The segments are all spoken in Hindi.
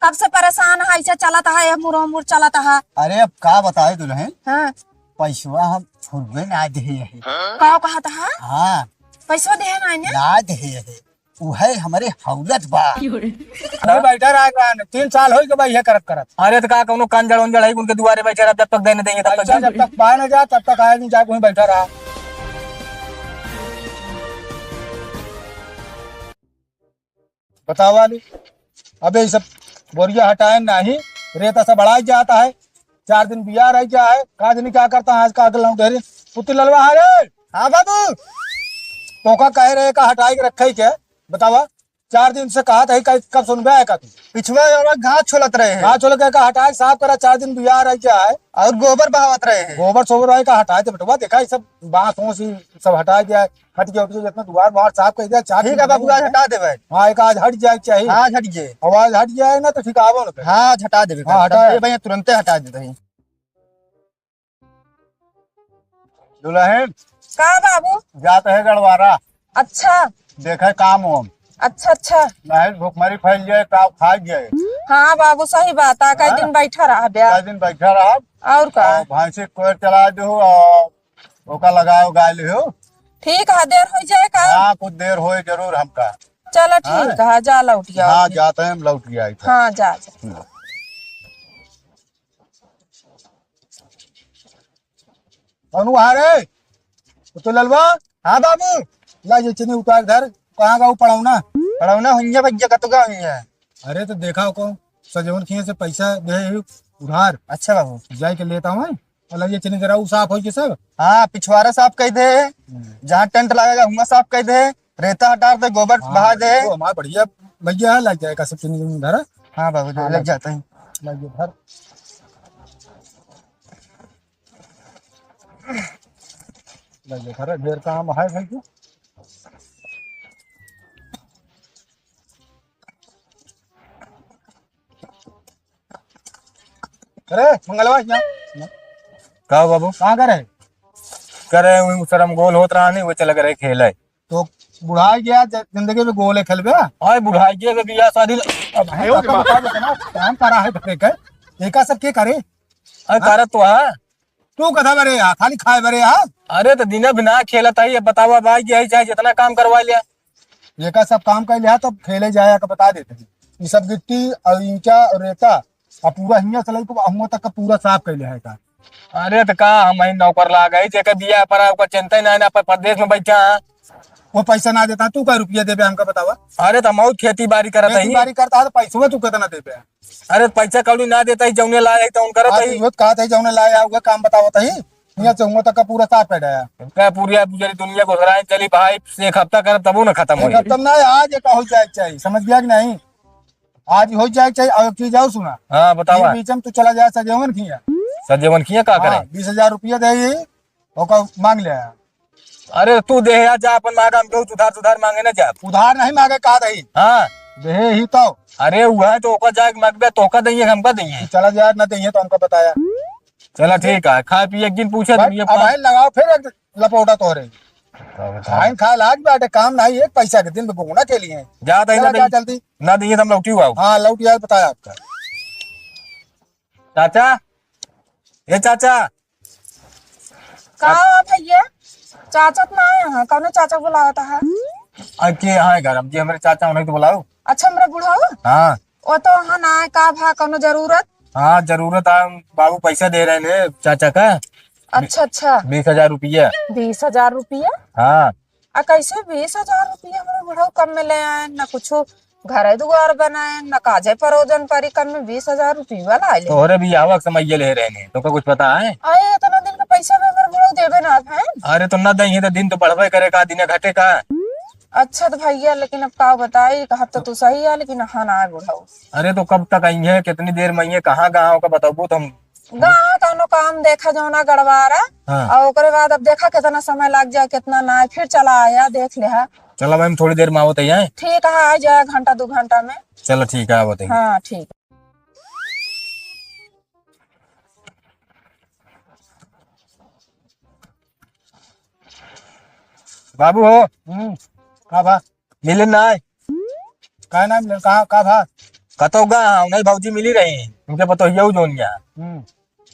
कब से परेशान है, ऐसे चलता है मुड़ मुड़ चलता है। अरे अब का बताए दुल्हन, हाँ पैसवा हम छुड़बे ना दे है। का कहता है हाँ पैसा दे ना इन्हें? ना दे है, उहे हमारे हौलत बा। अरे बैठा रहा 3 साल हो गए भाई ये करत करत। अरे तो का कोनो कंजड़ उंजड़ है उनके दुआरे बैठे रहा, जब तक देने देंगे तब तक जब तक बाहर न जा तब तक आया नहीं, जाके वहीं बैठा रहा। बताओ वाली अबे ये सब बोरिया हटाए नहीं, रेता सब बढ़ाई जाता है। 4 दिन बिया रह जा है, काज नहीं क्या करता है आज का अगल ढेरी पुत्र ललवा है रे। हाँ बाबू तो का कह रहे का हटाई के रखे क्या बतावा। 4 दिन से कहा था कब सुनबे है का तू पिछवा घास छोलत रहे हैं कहा चलो का हटाए साफ करा। 4 दिन बिया रह जा है और गोबर बहावत रहे हैं। गोबर सोबर रहे का हटाए थे बेटवा, देखा ये सब बांस वोस ही सब हटा दिया है। हट गया उठ गया, जितना दुआर बाहर साफ कर दिया। ठीक है बाबू आज हटा देवे। हाँ एक आज हट जाए चाहिए। हाँ हटिए। आवाज हट जाए ना तो ठीक आवो ना। हाँ हटा देवे। हाँ, हटा है। भैया तुरंते हटा देते हैं। दुल्हन का बाबू? जाते है गड़वारा, अच्छा देखे काम वाम अच्छा अच्छा। नहीं भूखमरी फैल जाए का खा जाए। हाँ बाबू सही बात है, कई दिन बैठा रहा ब्याह 4 दिन बैठा रहा और का। और भैंसी कोयर चला दो और ओका लगाओ गाय लियो। ठीक है, देर हो जाए का। हाँ कुछ देर होए जरूर हमका। चलो ठीक है, जा लौट गया। हाँ जाते हैं हम लौट गया इधर। हाँ जा जा। अनु आ रे तो ललवा। हाँ बाबू ला ये चीनी उतार धर, कहाँ का पड़ाऊना। पढ़ौना हुई भैया कतुका हुई है। अरे तो देखा को सजवन खिए से पैसा दे उधार, अच्छा बाबू। जाए के लेता हूँ और ये चीनी जरा साफ हो के सब। हाँ पिछवाड़ा साफ कर दे, जहाँ टेंट लगेगा वहाँ साफ कर दे, रेता हटा दे, गोबर बहा दे। तो हमारा बढ़िया भैया है, लग जाएगा सब चीनी धरा। हाँ बाबू हाँ, लग जाता है। लग जाए धर। लग जाए धर, ढेर काम है भाई को। अरे मंगलवा यहाँ कहो बाबू कहाँ करे? करे हुई शर्म गोल होत रहा नहीं वो चला करे खेल है। तो बुढ़ा गया जिंदगी में गोले खेलबे। हाय बुढ़ाई के बिया शादी काम करा है बकरे के एका सब के करे। कर तो है। तू कथा बरे आ खाली खाए बरे आ। अरे तो दिन बिना खेलता ही बतावा भाई यही चाहे जितना काम करवा लिया। एका सब काम कर लिया तो खेले जाया का बता देते हैं। ये सब गिट्टी और ईंचा और रेता और पूरा हिया चलाई को हम तक का पूरा साफ कर लिया है का। अरे तो का हम ही नौकर ला गई जेकर बिया पर ओकर चिंता ही ना प्रदेश में बैठा है। वो पैसा ना देता तू का रुपया देबे हमका बतावा। अरे तो हम खेती बाड़ी करत खेती ही। बाड़ी करता है तो पैसा तू कितना देबे? अरे पैसा कौड़ी ना देता ही जौने लाए तो उन करत ही। आज कहा था जौने लाया हुआ काम बतावत ही हिया चौंगो तक का पूरा साफ कर दिया। क्या पूरी दुनिया को हराए चली भाई, एक हफ्ता कर तब ना खत्म हो। खत्म ना आज एक हो जाए चाहिए, समझ गया कि नहीं? आज हो जाए चाहिए। और एक चीज आओ सुना। हाँ बतावा। बीच में तू चला जाए सजेवन किया सजेवन किया का करे? 20,000 रुपया दे ओका मांग लिया। अरे तू दे या जा अपन मांगा, हम सुधार सुधार मांगे ना जा। उधार नहीं मांगे कहा दही हाँ दे ही तो। अरे हुआ है तो ओका जाए मांगबे तो ओका दइए हमका दइए। चला जाए ना दही तो हमको बताया। चला ठीक है, खा पी एक दिन पूछे अब भाई लगाओ फिर एक लपोटा तोरे खाइन खा लाज बाटे काम नहीं। एक पैसा के दिन में घूमना के लिए जा चला जा जल्दी ना दइए तो हम लौटी हुआ। हाँ लौट यार बताया आपका। चाचा ये चाचा का भैया चाचा तो ना आया है, कौन चाचा बुलाता है? के हाँ घर हम जी हमारे चाचा उन्हें तो बुलाओ। अच्छा मेरा बुढ़ाऊ हाँ वो तो हाँ ना का भा कौनो जरूरत? हाँ जरूरत है, बाबू पैसा दे रहे ने चाचा का। अच्छा अच्छा 20,000 रुपया। 20,000 रुपया? हाँ कैसे 20,000 रुपया मेरे बुढ़ाऊ कम में ले आए? न कुछ घरे दुआर बनाए न काजे परोजन परी, कम में 20,000 रुपया वाला आए। तो भी आवक समय ये ले रहे ने तो का कुछ पता है? आए इतना दिन का पैसा में मेरे बुढ़ाऊ देवे ना है। अरे तो न दही तो दिन तो बढ़वे करे का दिन घटे का। अच्छा तो भैया लेकिन अब का बताई, कहा तो सही है लेकिन हाँ ना है बुढ़ाऊ। अरे तो कब तक आई है, कितनी देर में आई है, कहाँ गाँव का बताबू तुम। गाँव कौनो काम देखा जो ना गड़वारा। हाँ। और ओकरे बाद अब देखा कितना समय लग जाए कितना ना, फिर चला आया देख लिया। चलो भाई हम थोड़ी देर में आवत है। ठीक है आ जाए घंटा 2 घंटा में। चलो ठीक है आवत है। हाँ ठीक। बाबू हो का भा मिले ना आए? का नाम का भा कतोगा नहीं भौजी मिली रही तुमके पतो यू जोनिया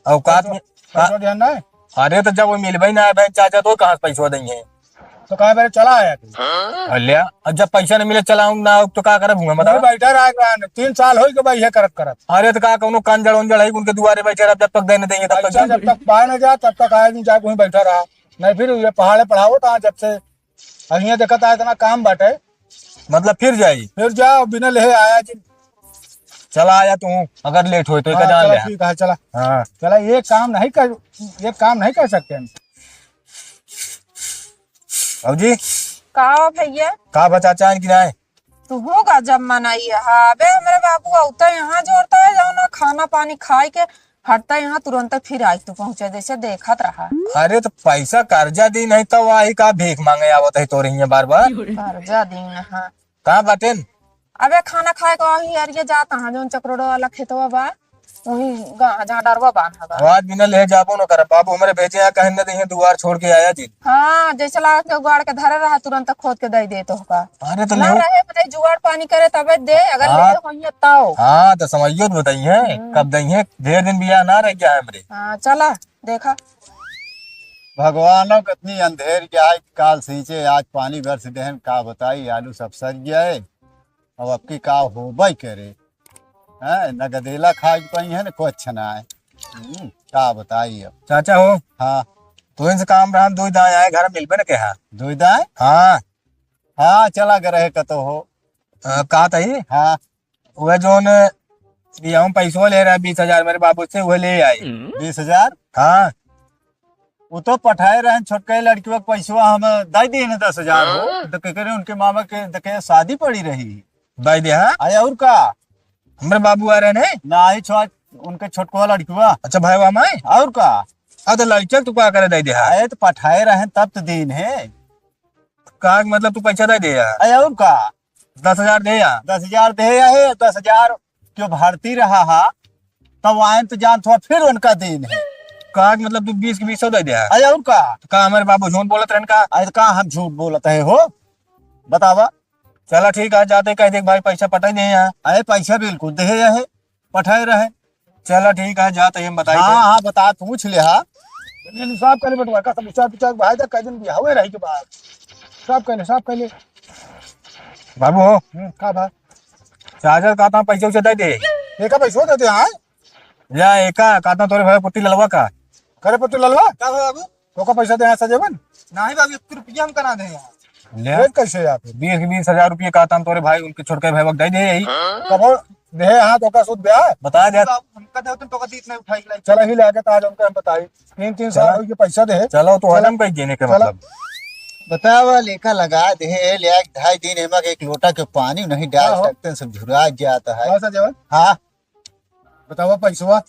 औकात में पैसा ध्यान ना है अरे तो जब वो मिलबे ना है बहन चाचा तो कहाँ से पैसा देंगे तो कहा मेरे चला आया तू अल्या अब जब पैसा नहीं मिले चलाऊं ना तो क्या करे भूंगा मतलब मतलब बैठा रहा 3 साल हो गए भाई ये करत करत अरे तो का कौनो कान जड़ उन जड़ है उनके दुआरे बैठे रह जब तक देने देंगे तब पैसा तक जब तक पाए ना जा तब तक आया नहीं जा वहीं बैठा रहा नहीं फिर ये पहाड़े पढ़ाओ तो जब से अहिया देखता है इतना काम बाटे मतलब फिर जाई फिर जाओ बिना ले आया जी चला आया तू अगर लेट हो तो हाँ, जान चला ले ठीक है चला हाँ चला ये काम नहीं कर सकते हम अब जी का भैया का बचा चाहे कि नहीं तू होगा जब मनाई है हाँ बे मेरे बाबू आता है यहाँ जोड़ता है जाओ ना खाना पानी खाए के हटता है यहाँ तुरंत फिर आज तू पहुंचे जैसे देखत रहा अरे तो पैसा कर्जा दी नहीं तो वही का भीख मांगे आवत है तो रही बार बार कर्जा दिन हाँ कहाँ बाटेन अबे खाना खाए का वही अरिये जाता हाँ जो चक्रोड़ो वाला खेतवा बा वही जहाँ डरवा बांध बा आवाज बिना ले जाबो न कर बाबू हमारे भेजे यहाँ कहीं न दे दुआर छोड़ के आया जी हाँ जैसे लगा के उगाड़ के धरे रहा तुरंत खोद के दे दे तो का अरे तो ना ले रहे बताई जुगाड़ पानी करे तबे दे अगर हाँ। ले होइए ताओ हाँ तो समझियो तो बताइए कब दइए ढेर दिन बिया ना रह गया है हमरे हाँ चला देखा भगवानों कितनी अंधेर क्या है काल सींचे आज पानी बरस देहन का बताई आलू सब सज गए अब आपकी का होबा करे है न गदेला खा पाई है न कुछ ना है का बताई अब चाचा हो हाँ तो इनसे काम रहा दो दाएं आए घर मिलबे न कहा दुविधा है हाँ हाँ चला कर रहे कतो हो कहा था ही हाँ वह जो हम पैसों ले रहा है 20,000 मेरे बाबू से वह ले आई 20,000 हाँ वो तो पठाए रहे छोटके लड़कियों का पैसा हम दे दिए न 10,000 हो तो क्या करे उनके मामा के देखे शादी पड़ी रही भाई दे हाँ आया और का हमारे बाबू आ रहे हैं ना आई छो उनके छोटको लड़किया अच्छा भाई वहाँ में और का अब तो लड़किया तू क्या करे दे दे हाँ आए तो पठाए रहे तब तो दिन है का मतलब तू पैसा दे दे यार आया और का 10,000 दे यार 10,000 दे है 10,000 क्यों भरती रहा हा तब आए तो जान थोड़ा फिर उनका दिन है का मतलब तू 20 के 20 दे दे यार आया और का तो का हमारे बाबू झूठ बोलत रहन का आए तो कहा हम झूठ बोलते है हो बतावा चला ठीक है जाते कह दे भाई पैसा पटाई दे यहाँ आए पैसा बिल्कुल दे है पठाए रहे चला ठीक है जाते हम बताई हाँ हाँ बता पूछ ले हा साफ कर ले बटवा का सब विचार विचार भाई तक कहीं भी हवे रही के बाद साफ कर ले बाबू हो का भाई चार्जर का पैसे उसे दे दे एका पैसा देते हैं या एका कहता तोरे भाई पुट्टी ललवा का करे पत्तू ललवा का बाबू तो का पैसा दे सजेवन नहीं बाबू 1 रुपया हम करा दे ले रेट कैसे आप 20,000 रुपये कहता तोरे भाई उनके छोटके भाई वक्त दे दे यही कबो दे हां तो का सुध ब्याह बता दे हमका दे तो का इतना उठाई लाई चला ही लाके ताज हमको हम बताई 3 साल हो गए पैसा दे चलो तो हजम कहीं देने के चला। मतलब बतावा लेखा लगा दे ले 2.5 दिन एमा के 1 लोटा के पानी नहीं डाल हाँ। सकते सब झुरा जाता है सजेवन हाँ बतावा पैसा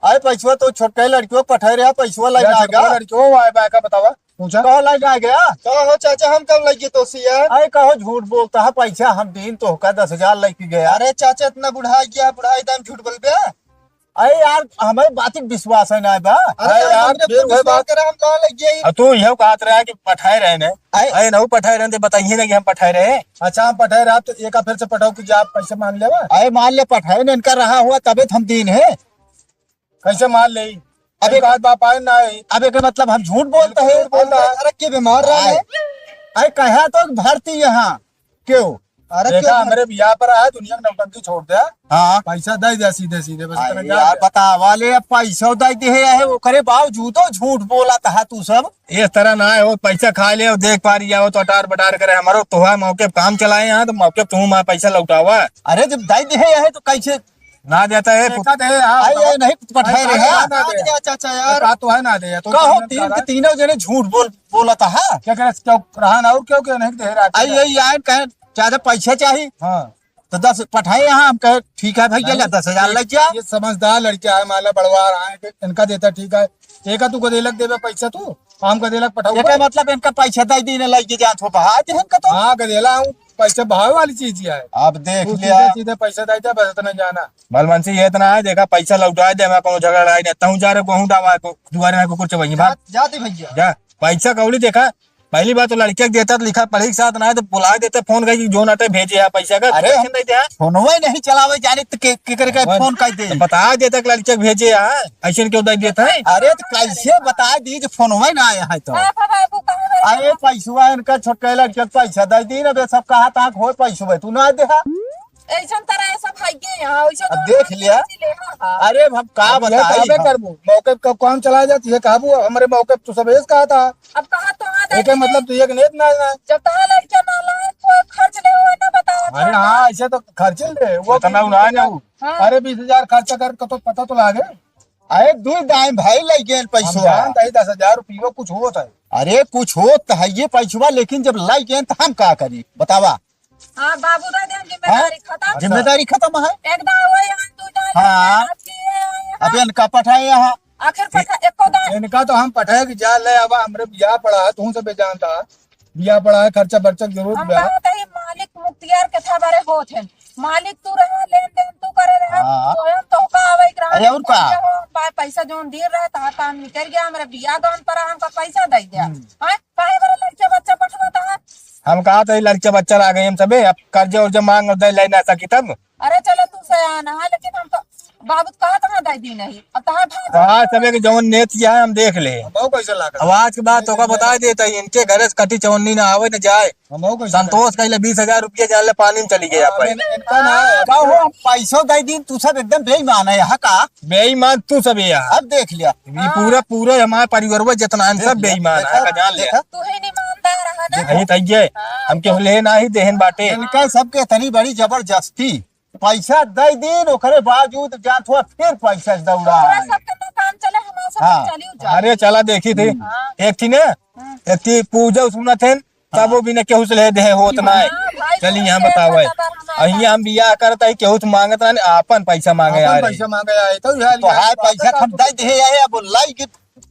आए पैसा तो छोटके लड़कियों पठाए रहा पैसा लाई ना गया लड़कियों आए बाय का बतावा पूछा कहो लाई ना गया कहो चाचा हम कब लगे तो सिया अरे कहो झूठ बोलता है पैसा हम दिन तो का 10,000 लेके गया अरे चाचा इतना बुढ़ा गया बुढ़ाई दाम झूठ बोल बे अरे यार हमारे बात विश्वास है ना बा अरे यार फिर वही बात हम कहाँ लग गए अब तू यह कहत रहा है कि पठाए रहे ने अरे नहीं पठाए रहे बताइए ना कि हम पठाए रहे अच्छा हम पठाए रहा तो एक फिर से पठाओ कि आप पैसे मांग लेवा अरे मान ले पठाए ने इनका रहा हुआ तबे हम दिन है कैसे मान ले अब अबे बात बाप आए ना अब एक मतलब हम झूठ बोलते हैं बोलता है। अरे के बीमार रहा है अरे कहा तो भर्ती यहाँ क्यों अरे देखा मेरे बियाह पर आया दुनिया में नौटंकी छोड़ दिया हाँ पैसा दे दिया सीधे सीधे बस इतना यार बता वाले अब पैसा दे दे है वो करे बावजूद झूठ बोला था तू सब इस तरह ना हो पैसा खा ले और देख पा रही हो तो अटार बटार करे हमारो तो है मौके पे काम चलाए यहाँ तो मौके पे तुम पैसा लौटावा अरे जब दे दे है तो कैसे ना देता है देखा दे हाँ ये नहीं पठाए रहे ना दे चाचा का तो है ना दे तो कहो तीन के तीनों जने झूठ बोला था क्या करे क्यों रहा ना और क्यों क्यों नहीं दे रहा आई यही आए कहे ज्यादा पैसा चाहिए हाँ तो 10 पठाए यहाँ हम कहे ठीक है भैया 10,000 लग जा ये समझदार लड़कियां है माला बड़वार आए इनका देता ठीक है एक तू को देलक देवे पैसा तू हम का देलक पठाऊ ये मतलब इनका पैसा दे देने लग गया तो बहा दे इनका तो हाँ गदेला हूँ पैसे भाव वाली चीज ही है अब देख तू लिया सीधे सीधे पैसा देता बस इतना जाना बलवंशी ये इतना है देखा पैसा लौटा दे मैं कोनो झगड़ा नहीं तहु जा रे कहूं दावा को दुआरे में कुछ वही बात जाते भैया जा पैसा कौड़ी देखा पहली बात तो लड़के के देता तो लिखा पढ़ी के साथ ना है तो बुला देते फोन करके जो नाटे भेजे है पैसा का। अरे हम देते हैं फोनवा ही नहीं चलावे जाने तो के करके फोन कर दे। तो बता देता कि लड़के के भेजे है, ऐसे क्यों दे देता है? अरे तो कैसे बता दी जो फोनवा ही ना आया है तो। बाबू कहाँ अरे पैसा इनका छोटका लड़के के पैसा दे दी ना बे, सब कहा था हो पैसा तू ना दे। ऐसा तरह ऐसा भाई के यहाँ वैसे अब देख लिया। अरे हम का ये बताई कहबे करबू मौके पे कब काम चलाया जाती है कहबू हमारे मौके पे तू सब ऐसे कहा था। अब कहा तो हाँ एक मतलब तू एक नेत ना ना। जब तहाँ लड़कियां ना लाए तो खर्च नहीं हुआ ना बताओ। अरे हाँ ऐसे तो खर्चे ले वो इतना उड़ा ना वो। हाँ। अरे 20,000 खर्चा कर तो पता तो लागे। अरे दूर दाएं भाई लग गए हम पैसा। जानते हैं 10,000 रुपये कुछ होता है। अरे कुछ हो तो है ये पैसा, लेकिन जब लग गए तो हम का करी बतावा। हाँ बाबू दे दें जिम्मेदारी खत्म। जिम्मेदारी खत्म है। एकदम वही यहाँ तू जाए हाँ। अब इनका पठाए यहाँ आखिर पता एको दान इनका तो हम पठाए कि जा ले अब हमरे बियाह पड़ा है तू सब जानता है बियाह पड़ा है खर्चा बर्चा जरूर हम बियाह। कहते हैं मालिक मुख्तियार के था बारे होत है। मालिक तू रहा लेन देन तू करे रहा हाँ। स्वयं तो का आवे ग्राहक। अरे और का? पैसा जोन दे रहा था काम निकल गया हमारे बियाह गाउन पर हमका पैसा दे दिया। हां काहे बारे लड़के बच्चा पठवाता है। हम कहा था लड़के बच्चा आ गए हम सबे, अब कर्जे उर्जे मांग और दे ले ना सकी तब। अरे चलो तू सयाना है लेकिन हम तो बाबू कहा था दे दी नहीं अब तहां तो आज सबे के जवन नेत किया है हम देख ले। हमहू कैसे लागा अब आज के बाद तो का बता देता है इनके घर से कटी चवन्नी ना आवे न जाए। हमहू कैसे संतोष कहीं 20,000 रुपये जान ले पानी में चली गया पे। इनका ना है। बाबू हम पैसा दे दी तू सब एकदम बेईमान है यहाँ का। बेईमान तू सब यार, अब देख लिया। ये पूरा पूरा हमारे परिवार जितना है सब बेईमान है का जान ले। देखा? तू ही नहीं ईमानदार है ना। यही तैये हम के ले ना ही देहन बाटे। इनका सबके इतनी बड़ी जबरदस्ती पैसा दे दी ओकरे बावजूद जान थोड़ा फिर पैसा दौड़ा तोरा सबके तो काम चले हमारा सब हाँ। चली जा। अरे चला देखी थी एक थी ने एक थी पूजा सुना थे तब वो भी न केहू से ले दे होत ना है। भाई चली तू यहाँ से बतावे बता हमारा अहिया हम बियाह करता है केहू से मांगत ना आपन पैसा मांगे अपन यार। पैसा मांगे आए तो यार तो हाय पैसा हम दे दे अब लाई के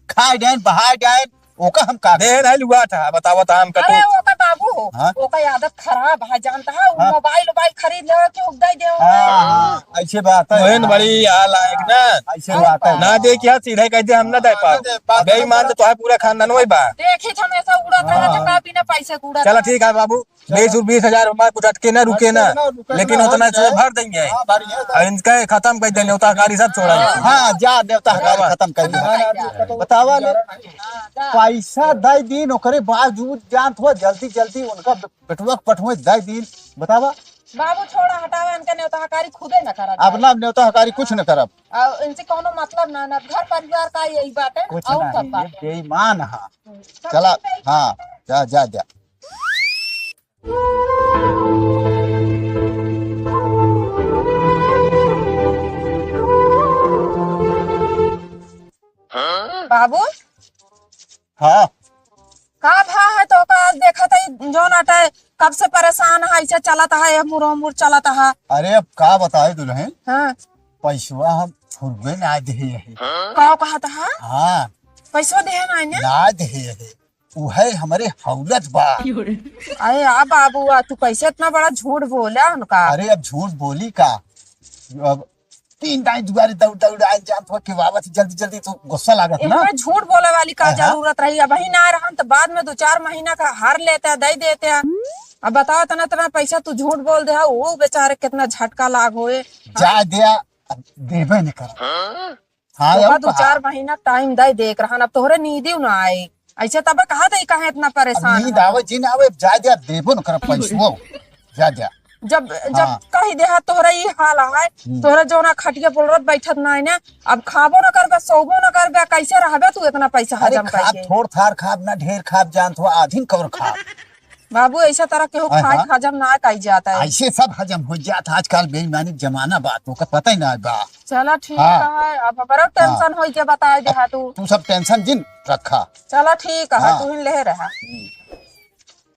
खाए जाए बहाए जाए ओका हम का दे ना लुआ था बतावा था हम का अरे तो वो का बाबू हो हाँ? वो का आदत खराब है जानता है वो मोबाइल खरीद ले के उग दे हाँ, ऐसे बात है। बहन बड़ी हाल आएग ना ऐसे बात है। ना दे क्या सीधे कह दे हम ना दे पाओ बेईमान तो तोहार पूरा खानदान वही बा। देखी हमेशा उड़त रहा जका बिना पैसे के उड़त चलो ठीक है बाबू 20,000 हमारे कुछ अटके ना रुके ना लेकिन उतना से भर देंगे हाँ भारी है और इनका खत्म कर देने उताकारी सब छोड़ा हाँ जा देवता हमारा खत्म कर दिया। बतावा ले पैसा दे दिन ओकरे बावजूद जान थोड़ा जल्दी जल्दी उनका पेटवा पठवे दे दिन बतावा। बाबू छोड़ा हटावा इनका नेताकारी खुदे न करा अपना न्योता हकारी कुछ न करब और इनसे कोनो मतलब ना ना घर परिवार का यही बात है कुछ और सब नहीं बात ये बेईमान है। सब चला ठीक है। हाँ जा जा जा। बाबू हाँ का भा है तो का देखा था जो नाटा कब से परेशान है ऐसे चलता है मुर चलता है। अरे अब का बताए दुल्हन हाँ पैसवा हम फुरबे ना दे यही। का कहा था हाँ पैसा दे ना ने ना दे यही उहे हमारे हौलत बा। अरे आ बाबू आ तू कैसे इतना बड़ा झूठ बोला उनका। अरे अब झूठ बोली का अब 3 टाइम दुआरे दौड़ दौड़ आए जान थोड़ा के वापस जल्दी जल्दी तो गुस्सा लागत ना। इनमें झूठ बोले वाली का हाँ। जरूरत रही अब वही ना रहा तो बाद में 2-4 महीना का हार लेते हैं दे देते हैं। अब बताओ तना तना पैसा तू झूठ बोल दे वो बेचारे कितना झटका लाग होए। जा दिया अब देबे न कर। हाँ तो अब 2-4 महीना टाइम दे देख रहा अब तोहरे नींद ना आए ऐसे तब कहा था कहा इतना परेशान नींद है? आवे जिन आवे जा दिया देबो न कर पैसवा जा जा। जब जब हाँ। कही दे तोहरा ये हाल है तोहरा जो ना खटिया बोलरत बैठत ना है ना अब खाबो न करबे सोबो न करबे कैसे रहबे तू इतना पैसा अरे हजम खाब करके। थोड़ थार खाब ना ढेर खाब जान थोड़ा आधीन कवर खाब बाबू ऐसा तरह के हाँ, खाए हाँ। हजम ना कही जाता है। ऐसे सब हजम हो जाता आजकल बेईमानी जमाना बात तो का पता ही ना बा। चला ठीक हाँ। है अब बड़ा टेंशन हो के बता दे तू। तू सब टेंशन जिन रखा। चला ठीक है हाँ। तू ही ले रहा।